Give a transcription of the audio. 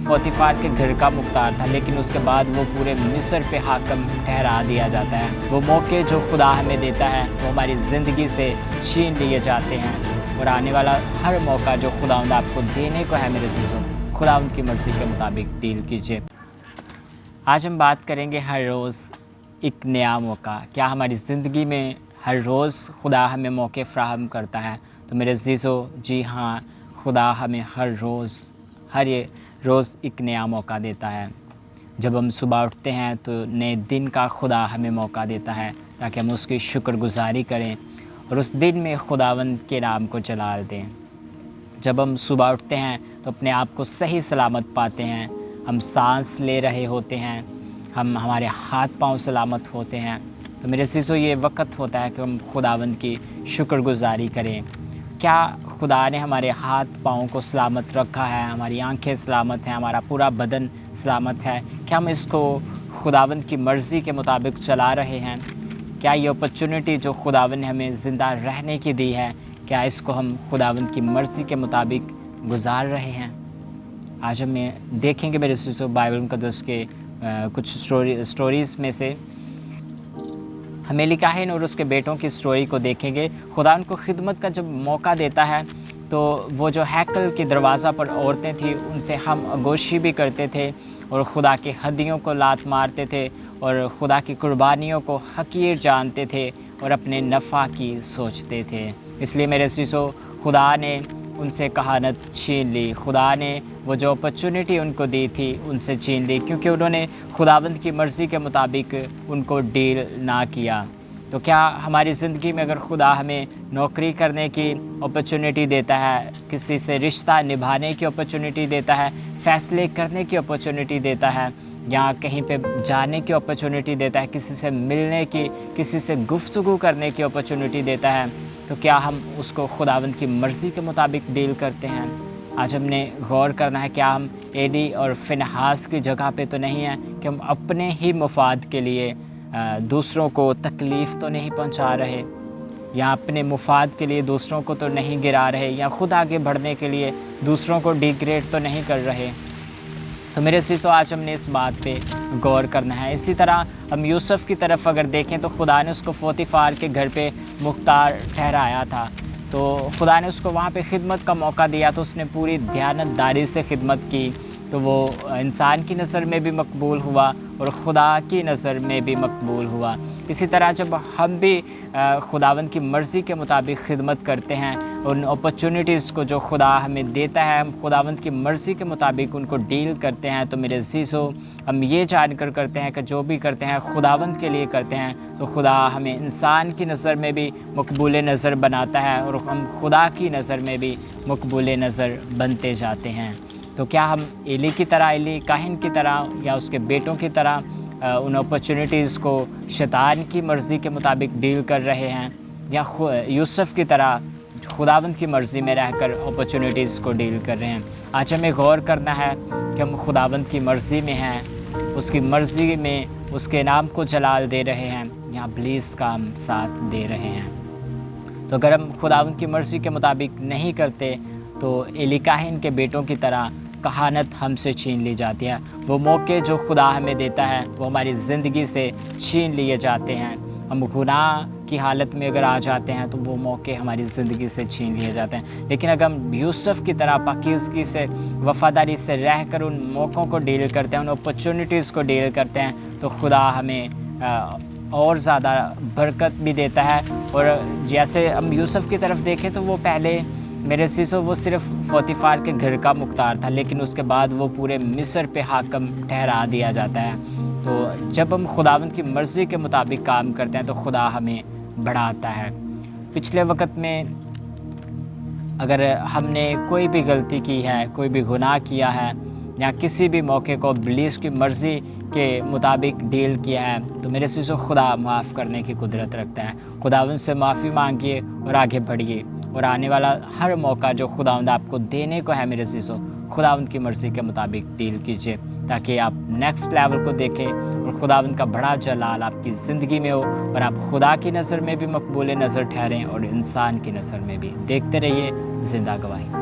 पोतीफर के घर का मुख्तार था, लेकिन उसके बाद वो पूरे मिस्र पे हाकम ठहरा दिया जाता है। वो मौके जो खुदा हमें देता है वो हमारी ज़िंदगी से छीन लिए जाते हैं, और आने वाला हर मौका जो खुदावंद आपको देने को है मेरे अज़ीज़ों, खुदावंद की मर्ज़ी के मुताबिक डील कीजिए। आज हम बात करेंगे हर रोज़ एक नया मौका। क्या हमारी ज़िंदगी में हर रोज़ खुदा हमें मौके फ़राहम करता है? तो मेरे अज़ीज़ों, जी हाँ, खुदा हमें हर रोज़ एक नया मौका देता है। जब हम सुबह उठते हैं तो नए दिन का खुदा हमें मौका देता है ताकि हम उसकी शुक्रगुज़ारी करें और उस दिन में खुदावंद के नाम को जलाल दें। जब हम सुबह उठते हैं तो अपने आप को सही सलामत पाते हैं, हम सांस ले रहे होते हैं, हमारे हाथ पांव सलामत होते हैं। तो मेरे अज़ीज़ों, ये वक्त होता है कि हम खुदावंद की शुक्रगुज़ारी करें। क्या खुदा ने हमारे हाथ पाँव को सलामत रखा है, हमारी आंखें सलामत हैं, हमारा पूरा बदन सलामत है? क्या हम इसको खुदावंद की मर्ज़ी के मुताबिक चला रहे हैं? क्या ये अपॉर्चुनिटी जो खुदावंद ने हमें ज़िंदा रहने की दी है, क्या इसको हम खुदावंद की मर्ज़ी के मुताबिक गुजार रहे हैं? आज हम देखेंगे मेरे दोस्तों बाइबल मुक़द्दस के कुछ स्टोरीज़ में से हम एलीकाहिन और उसके बेटों की स्टोरी को देखेंगे। खुदा उनको खिदमत का जब मौका देता है तो वो जो हैकल के दरवाज़ा पर औरतें थी उनसे हम आगोशी भी करते थे और खुदा की हदियों को लात मारते थे और खुदा की कुर्बानियों को हकीर जानते थे और अपने नफ़ा की सोचते थे। इसलिए मेरे अज़ीज़ों, खुदा ने उनसे कहानत छीन ली। खुदा ने वो जो अपॉर्चुनिटी उनको दी थी उनसे छीन ली, क्योंकि उन्होंने खुदावंद की मर्ज़ी के मुताबिक उनको डील ना किया। तो क्या हमारी ज़िंदगी में अगर खुदा हमें नौकरी करने की अपॉर्चुनिटी देता है, किसी से रिश्ता निभाने की अपॉर्चुनिटी देता है, फ़ैसले करने की अपॉर्चुनिटी देता है, या कहीं पे जाने की अपॉर्चुनिटी देता है, किसी से मिलने की, किसी से गुफ्तगू करने की अपॉर्चुनिटी देता है, तो क्या हम उसको खुदावंद की मर्ज़ी के मुताबिक डील करते हैं? आज हमने गौर करना है, क्या हम एली और फिनहास की जगह पे तो नहीं हैं कि हम अपने ही मुफाद के लिए दूसरों को तकलीफ़ तो नहीं पहुंचा रहे, या अपने मुफाद के लिए दूसरों को तो नहीं गिरा रहे, या ख़ुद आगे बढ़ने के लिए दूसरों को डिग्रेड तो नहीं कर रहे? तो मेरे अज़ीज़ों, आज हमने इस बात पे गौर करना है। इसी तरह हम यूसुफ़ की तरफ अगर देखें तो खुदा ने उसको पोतीफर के घर पे मुख्तार ठहराया था, तो खुदा ने उसको वहाँ पे खिदमत का मौका दिया, तो उसने पूरी दयानतदारी से खिदमत की, तो वो इंसान की नज़र में भी मकबूल हुआ और खुदा की नज़र में भी मकबूल हुआ। इसी तरह जब हम भी खुदावंद की मर्ज़ी के मुताबिक खिदमत करते हैं, उन अपॉर्चुनिटीज़ को जो खुदा हमें देता है, हम खुदावंद की मर्ज़ी के मुताबिक उनको डील करते हैं, तो मेरे अज़ीज़ों, हम ये जानकर करते हैं कि जो भी करते हैं खुदावंद के लिए करते हैं, तो खुदा हमें इंसान की नज़र में भी मकबूल नज़र बनाता है और हम खुदा की नज़र में भी मकबूल नज़र बनते जाते हैं। तो क्या हम एली की तरह, एली काहिन की तरह या उसके बेटों की तरह उन अपॉर्चुनिटीज़ को शैतान की मर्ज़ी के मुताबिक डील कर रहे हैं, या यूसुफ़ की तरह खुदावंद की मर्ज़ी में रहकर अपॉर्चुनिटीज़ को डील कर रहे हैं? आज हमें गौर करना है कि हम खुदावंद की मर्ज़ी में हैं, उसकी मर्ज़ी में उसके नाम को जलाल दे रहे हैं, या इब्लीस का हम साथ दे रहे हैं? तो अगर हम खुदावंद की मर्ज़ी के मुताबिक नहीं करते तो एली काहिन के बेटों की तरह कहानत हमसे छीन ली जाती है। वो मौके जो खुदा हमें देता है वो हमारी ज़िंदगी से छीन लिए जाते हैं। हम गुनाह की हालत में अगर आ जाते हैं तो वो मौके हमारी ज़िंदगी से छीन लिए जाते हैं। लेकिन अगर हम यूसुफ़ की तरह पाकीज़गी से, वफ़ादारी से रहकर उन मौक़ों को डील करते हैं, उन अपॉर्चुनिटीज़ को डील करते हैं, तो खुदा हमें और ज़्यादा बरकत भी देता है। और जैसे हम यूसुफ़ की तरफ देखें तो वो पहले, मेरे अज़ीज़ों, वो सिर्फ़ पोतीफर के घर का मुख्तार था, लेकिन उसके बाद वो पूरे मिस्र पे हाकम ठहरा दिया जाता है। तो जब हम खुदावंद की मर्ज़ी के मुताबिक काम करते हैं तो खुदा हमें बढ़ाता है। पिछले वक्त में अगर हमने कोई भी गलती की है, कोई भी गुनाह किया है, या किसी भी मौके को इब्लीस की मर्ज़ी के मुताबिक डील किया है, तो मेरे अज़ीज़ों, खुदा माफ़ करने की कुदरत रखता है। खुदावंद से माफ़ी मांगिए और आगे बढ़िए, और आने वाला हर मौका जो खुदावंद आपको देने को है मेरे अज़ीज़ों, खुदावंद की मर्ज़ी के मुताबिक डील कीजिए, ताकि आप नेक्स्ट लेवल को देखें और खुदावंद का बड़ा जलाल आपकी ज़िंदगी में हो, और आप खुदा की नज़र में भी मकबूल नज़र ठहरें और इंसान की नज़र में भी। देखते रहिए ज़िंदा गवाही।